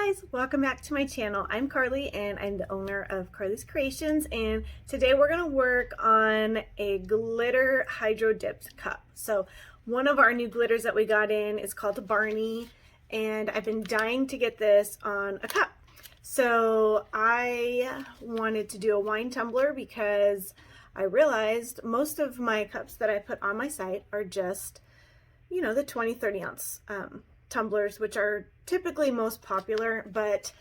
guys, welcome back to my channel. I'm Carly and I'm the owner of Carly's Creations, and today we're going to work on a glitter hydro dipped cup. So one of our new glitters that we got in is called the Barney, and I've been dying to get this on a cup. So I wanted to do a wine tumbler because I realized most of my cups that I put on my site are just, you know, the 20-30 ounce tumblers, which are typically most popular, but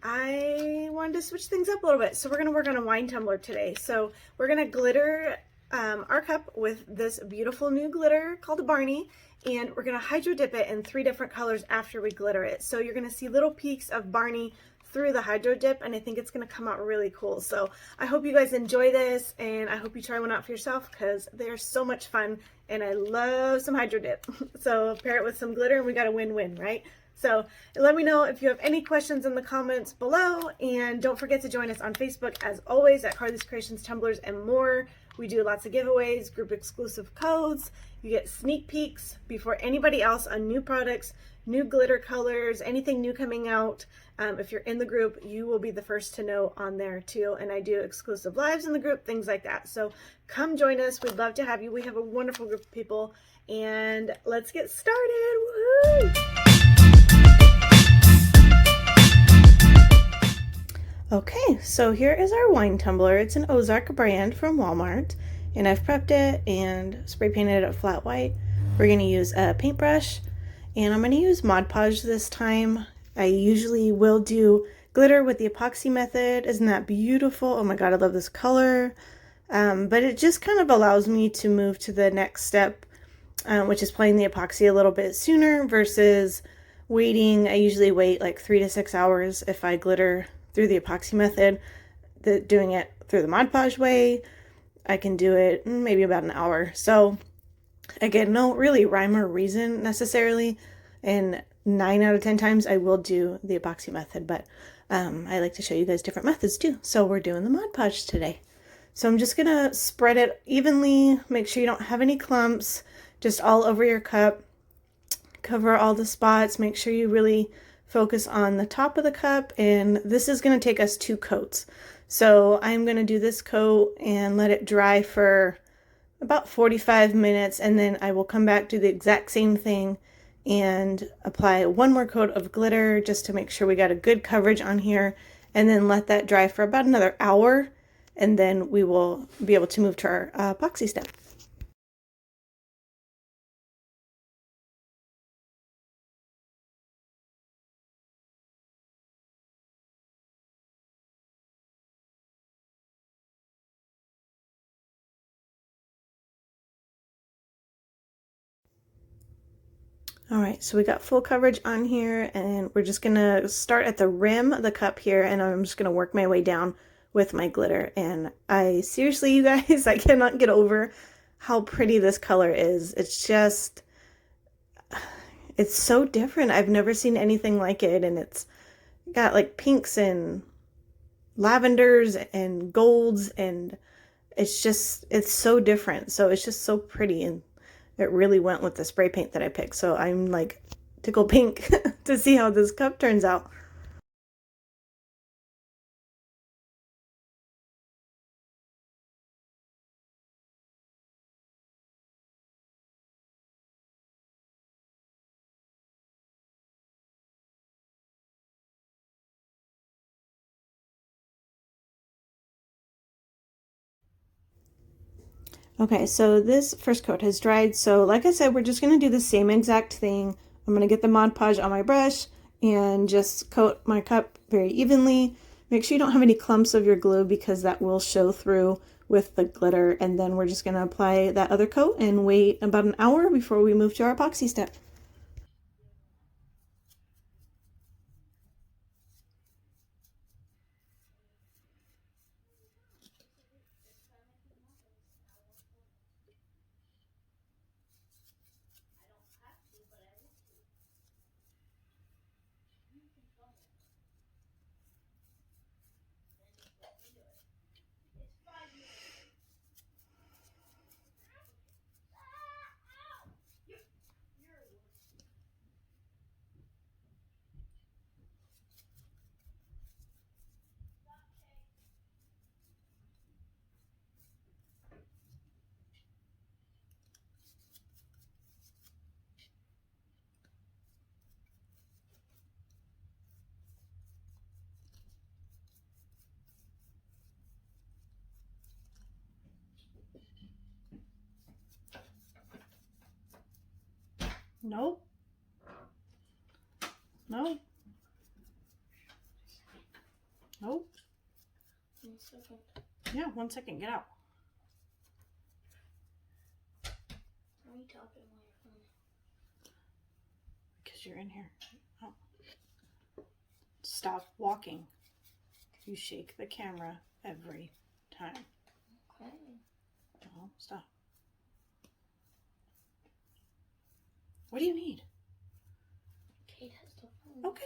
I wanted to switch things up a little bit. So we're going to work on a wine tumbler today. So we're going to glitter our cup with this beautiful new glitter called a Barney, and we're going to hydro dip it in 3 different colors after we glitter it. So you're going to see little peaks of Barney through the hydro dip, and I think it's going to come out really cool. So I hope you guys enjoy this, and I hope you try one out for yourself because they're so much fun, and I love some hydro dip. So pair it with some glitter and we got a win-win, right? So let me know if you have any questions in the comments below, and don't forget to join us on Facebook as always at Carly's Creations, Tumblers, and more. We do lots of giveaways, group exclusive codes. You get sneak peeks before anybody else on new products, new glitter colors, anything new coming out. If you're in the group, you will be the first to know on there too. And I do exclusive lives in the group, things like that. So come join us. We'd love to have you. We have a wonderful group of people, and let's get started. Woohoo! Okay, so here is our wine tumbler. It's an Ozark brand from Walmart, and I've prepped it and spray painted it flat white. We're going to use a paintbrush, and I'm going to use Mod Podge this time. I usually will do glitter with the epoxy method. Isn't that beautiful? Oh my god, I love this color. But it just kind of allows me to move to the next step, which is applying the epoxy a little bit sooner versus waiting. I usually wait like 3 to 6 hours if I glitter through the epoxy method. Doing it through the Mod Podge way, I can do it maybe about an hour. So again, no really rhyme or reason necessarily, and 9 out of 10 times I will do the epoxy method, but I like to show you guys different methods too. So we're doing the Mod Podge today. So I'm just gonna spread it evenly, make sure you don't have any clumps, just all over your cup. Cover all the spots, make sure you really focus on the top of the cup, and this is going to take us 2 coats. So I'm going to do this coat and let it dry for about 45 minutes, and then I will come back, do the exact same thing, and apply 1 more coat of glitter just to make sure we got a good coverage on here, and then let that dry for about another hour, and then we will be able to move to our epoxy step. All right, so we got full coverage on here, and we're just gonna start at the rim of the cup here, and I'm just gonna work my way down with my glitter. And I seriously, you guys, I cannot get over how pretty this color is. It's just, it's so different. I've never seen anything like it, and it's got like pinks and lavenders and golds, and it's just, it's so different. So it's just so pretty, and it really went with the spray paint that I picked. So I'm like tickled pink to see how this cup turns out. Okay, so this first coat has dried. So like I said, we're just going to do the same exact thing. I'm going to get the Mod Podge on my brush and just coat my cup very evenly. Make sure you don't have any clumps of your glue because that will show through with the glitter. And then we're just going to apply that other coat and wait about an hour before we move to our epoxy step. Nope. Nope. Nope. 1 second. Yeah, 1 second. Get out. Let me tap it while you're filming. Because you're in here. Oh. Stop walking. You shake the camera every time. Okay. Oh, stop. What do you need? Kate has the phone. Okay.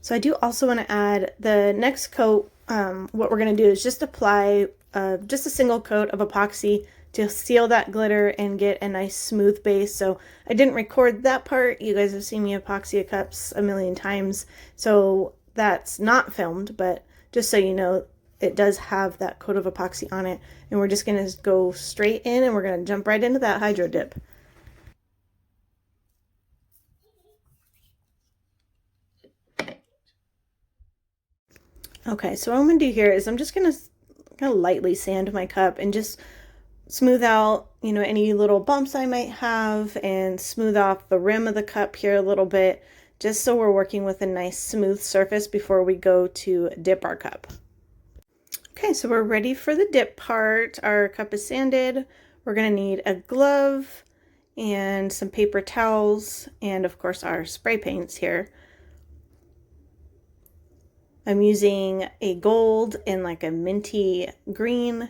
So I do also want to add the next coat. What we're going to do is just apply just a single coat of epoxy to seal that glitter and get a nice smooth base. So I didn't record that part. You guys have seen me epoxy cups a million times, so that's not filmed, but just so you know, it does have that coat of epoxy on it. And we're just going to go straight in and we're going to jump right into that hydro dip. Okay, so what I'm going to do here is I'm just going to lightly sand my cup and just smooth out, you know, any little bumps I might have and smooth off the rim of the cup here a little bit, just so we're working with a nice smooth surface before we go to dip our cup. Okay, so we're ready for the dip part. Our cup is sanded. We're going to need a glove and some paper towels and of course our spray paints here. I'm using a gold and like a minty green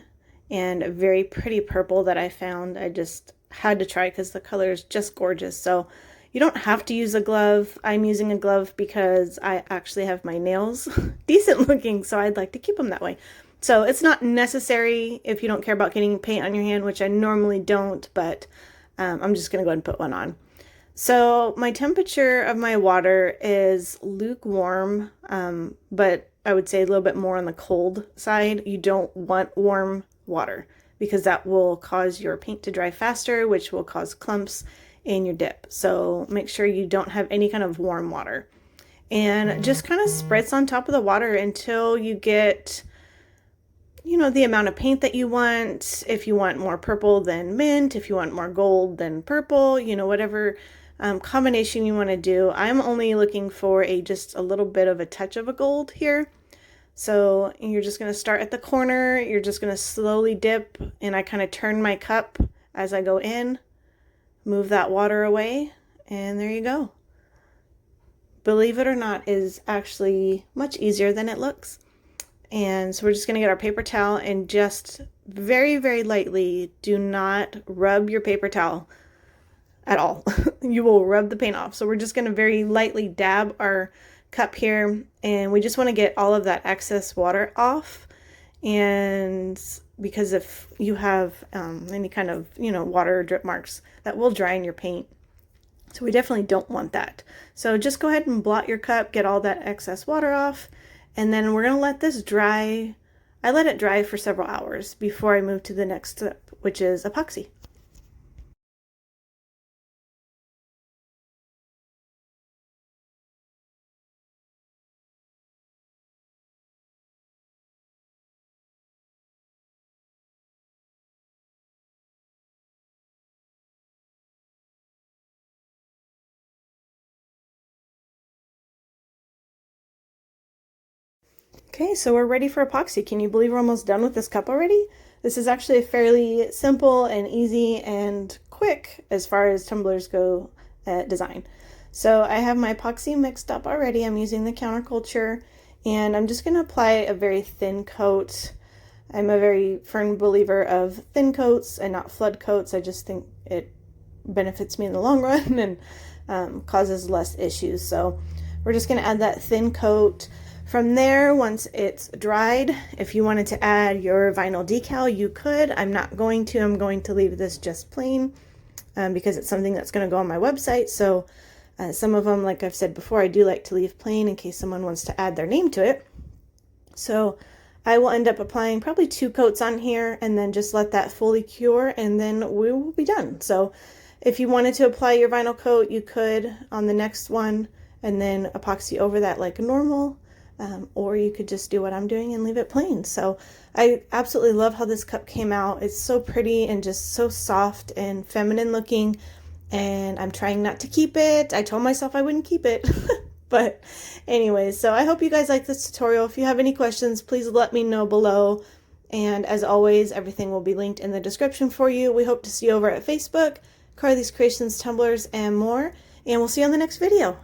and a very pretty purple that I found. I just had to try because the color is just gorgeous. So you don't have to use a glove. I'm using a glove because I actually have my nails decent looking, so I'd like to keep them that way. So it's not necessary if you don't care about getting paint on your hand, which I normally don't, but I'm just gonna go ahead and put one on. So my temperature of my water is lukewarm, but I would say a little bit more on the cold side. You don't want warm water because that will cause your paint to dry faster, which will cause clumps in your dip. So make sure you don't have any kind of warm water. And just kind of spritz on top of the water until you get, you know, the amount of paint that you want. If you want more purple, then mint. If you want more gold, then purple, you know, whatever combination you want to do. I'm only looking for just a little bit of a touch of a gold here. So you're just going to start at the corner. You're just going to slowly dip, and I kind of turn my cup as I go in, move that water away, and there you go. Believe it or not, is actually much easier than it looks. And so we're just going to get our paper towel and just very, very lightly, do not rub your paper towel at all. You will rub the paint off. So we're just going to very lightly dab our cup here, and we just want to get all of that excess water off. And because if you have any kind of, you know, water drip marks, that will dry in your paint. So we definitely don't want that. So just go ahead and blot your cup, get all that excess water off, and then we're going to let this dry. I let it dry for several hours before I move to the next step, which is epoxy. Okay, so we're ready for epoxy. Can you believe we're almost done with this cup already? This is actually a fairly simple and easy and quick as far as tumblers go design. So I have my epoxy mixed up already. I'm using the counterculture, and I'm just going to apply a very thin coat. I'm a very firm believer of thin coats and not flood coats. I just think it benefits me in the long run and causes less issues. So we're just going to add that thin coat. From there, once it's dried, if you wanted to add your vinyl decal, you could. I'm not going to. I'm going to leave this just plain because it's something that's going to go on my website. So some of them, like I've said before, I do like to leave plain in case someone wants to add their name to it. So I will end up applying probably 2 coats on here and then just let that fully cure, and then we will be done. So if you wanted to apply your vinyl coat, you could on the next one and then epoxy over that like normal, or you could just do what I'm doing and leave it plain. So I absolutely love how this cup came out. It's so pretty and just so soft and feminine looking, and I'm trying not to keep it. I told myself I wouldn't keep it. But anyways, so I hope you guys like this tutorial. If you have any questions, please let me know below. And as always, everything will be linked in the description for you. We hope to see you over at Facebook, Carly's Creations, Tumblers, and more. And we'll see you on the next video.